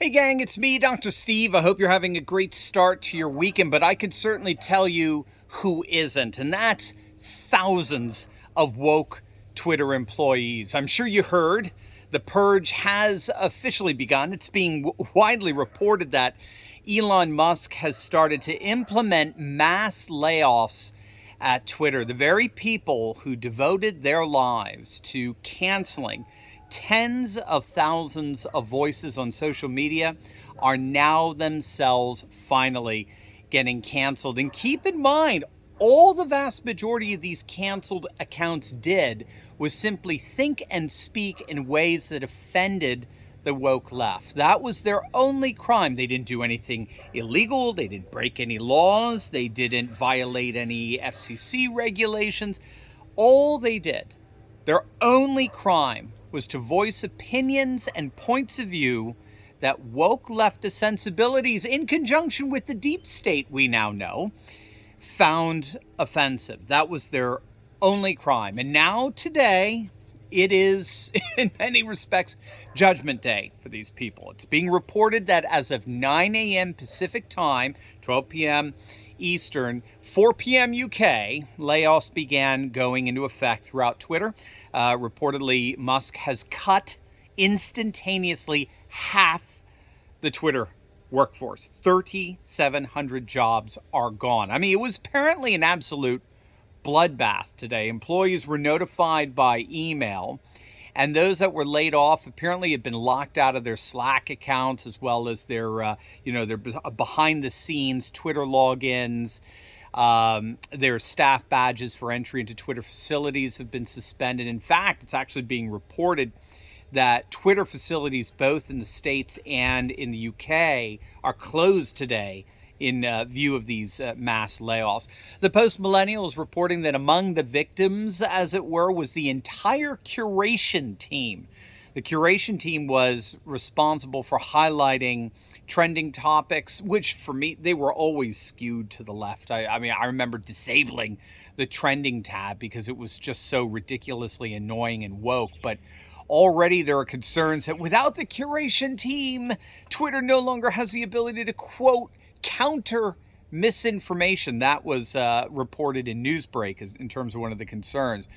Hey gang, it's me, Dr. Steve. I hope you're having a great start to your weekend, but I could certainly tell you who isn't, and that's thousands of woke Twitter employees. I'm sure you heard the purge has officially begun. It's being widely reported that Elon Musk has started to implement mass layoffs at Twitter. The very people who devoted their lives to canceling tens of thousands of voices on social media are now themselves finally getting canceled. And keep in mind, all the vast majority of these canceled accounts did was simply think and speak in ways that offended the woke left. That was their only crime. They didn't do anything illegal. They didn't break any laws. They didn't violate any FCC regulations. All they did, their only crime, was to voice opinions and points of view that woke leftist sensibilities, in conjunction with the deep state we now know, found offensive. That was their only crime. And now, today, it is, in many respects, Judgment Day for these people. It's being reported that as of 9 a.m. Pacific time, 12 p.m. Eastern, 4 p.m. UK, layoffs began going into effect throughout Twitter. Reportedly, Musk has cut instantaneously half the Twitter workforce. 3,700 jobs are gone. I mean, it was apparently an absolute bloodbath today. Employees were notified by email, and those that were laid off apparently had been locked out of their Slack accounts, as well as their behind-the-scenes Twitter logins. Their staff badges for entry into Twitter facilities have been suspended. In fact, it's actually being reported that Twitter facilities, both in the States and in the UK, are closed today in view of these mass layoffs. The Post-Millennial is reporting that among the victims, as it were, was the entire curation team. The curation team was responsible for highlighting trending topics, which for me, they were always skewed to the left. I remember disabling the trending tab because it was just so ridiculously annoying and woke. But already there are concerns that without the curation team, Twitter no longer has the ability to, quote, counter misinformation. That was reported in Newsbreak in terms of one of the concerns.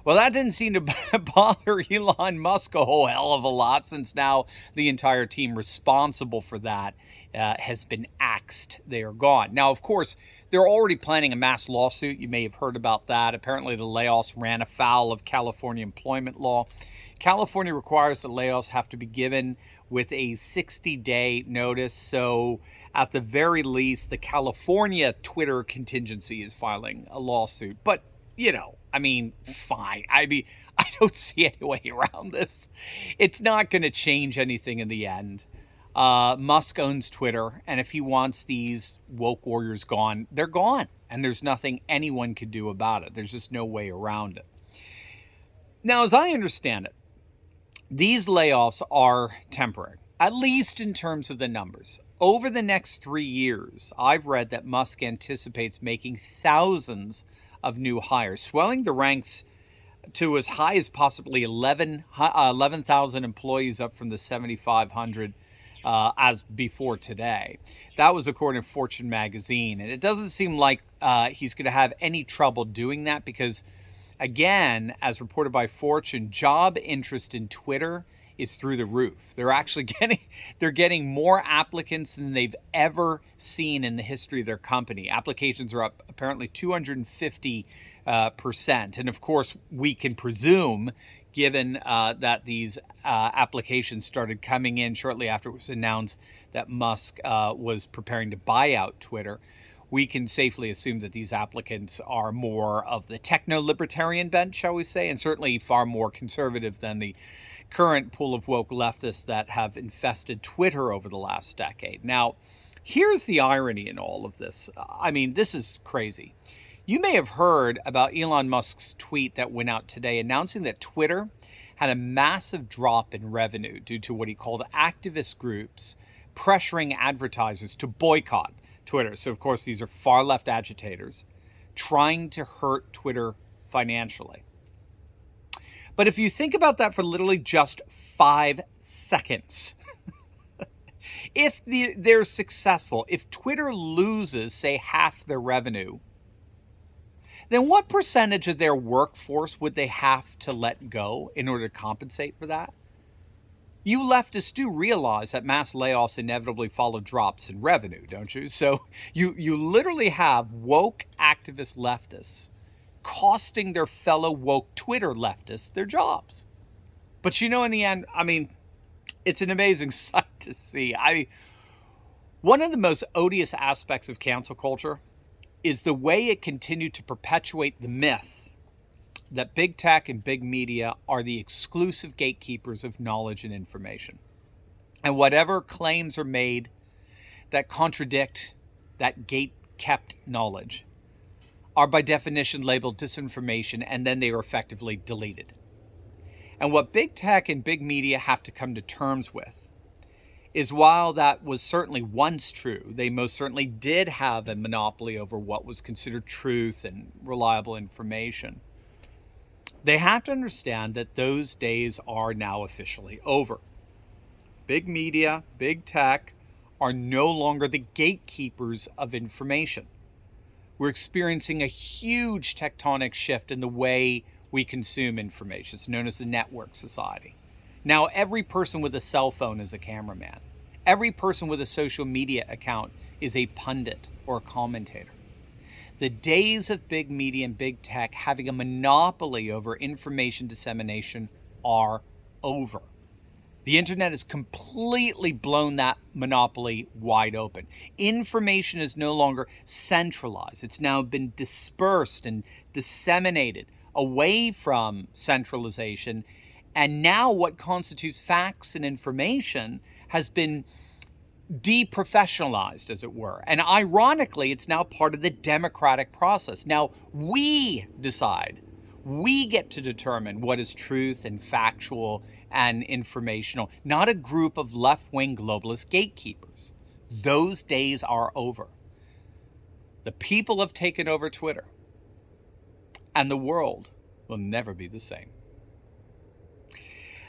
Well, that didn't seem to bother Elon Musk a whole hell of a lot, since now the entire team responsible for that has been axed. They are gone. Now, of course, they're already planning a mass lawsuit. You may have heard about that. Apparently, the layoffs ran afoul of California employment law. California requires that layoffs have to be given with a 60-day notice. So at the very least, the California Twitter contingency is filing a lawsuit. But, fine. I don't see any way around this. It's not going to change anything in the end. Musk owns Twitter, and if he wants these woke warriors gone, they're gone. And there's nothing anyone could do about it. There's just no way around it. Now, as I understand it, these layoffs are temporary, at least in terms of the numbers. Over the next 3 years, I've read that Musk anticipates making thousands of new hires, swelling the ranks to as high as possibly 11,000 employees, up from the 7,500 as before today. That was according to Fortune magazine. And it doesn't seem like he's going to have any trouble doing that because, again, as reported by Fortune, job interest in Twitter is through the roof. They're actually getting more applicants than they've ever seen in the history of their company. Applications are up apparently 250%. And of course, we can presume, given that these applications started coming in shortly after it was announced that Musk was preparing to buy out Twitter, we can safely assume that these applicants are more of the techno-libertarian bent, shall we say, and certainly far more conservative than the current pool of woke leftists that have infested Twitter over the last decade. Now, here's the irony in all of this. This is crazy. You may have heard about Elon Musk's tweet that went out today announcing that Twitter had a massive drop in revenue due to what he called activist groups pressuring advertisers to boycott Twitter. So, of course, these are far left agitators trying to hurt Twitter financially. But if you think about that for literally just 5 seconds, If they're successful, if Twitter loses, say, half their revenue, then what percentage of their workforce would they have to let go in order to compensate for that? You leftists do realize that mass layoffs inevitably follow drops in revenue, don't you? So you literally have woke activist leftists costing their fellow woke Twitter leftists their jobs. But in the end, it's an amazing sight to see. One of the most odious aspects of cancel culture is the way it continued to perpetuate the myth that big tech and big media are the exclusive gatekeepers of knowledge and information. And whatever claims are made that contradict that gate-kept knowledge are by definition labeled disinformation, and then they are effectively deleted. And what big tech and big media have to come to terms with is, while that was certainly once true, they most certainly did have a monopoly over what was considered truth and reliable information. They have to understand that those days are now officially over. Big media, big tech are no longer the gatekeepers of information. We're experiencing a huge tectonic shift in the way we consume information. It's known as the network society. Now, every person with a cell phone is a cameraman. Every person with a social media account is a pundit or a commentator. The days of big media and big tech having a monopoly over information dissemination are over. The internet has completely blown that monopoly wide open. Information is no longer centralized. It's now been dispersed and disseminated away from centralization. And now what constitutes facts and information has been deprofessionalized, as it were. And ironically, it's now part of the democratic process. Now we decide. We get to determine what is truth and factual and informational, not a group of left-wing globalist gatekeepers. Those days are over. The people have taken over Twitter, and the world will never be the same.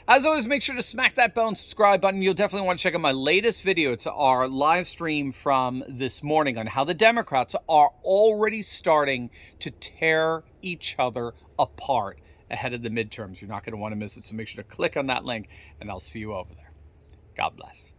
As always, make sure to smack that bell and subscribe button. You'll definitely want to check out my latest video. It's our live stream from this morning on how the Democrats are already starting to tear each other apart ahead of the midterms. You're not going to want to miss it, so make sure to click on that link, and I'll see you over there. God bless.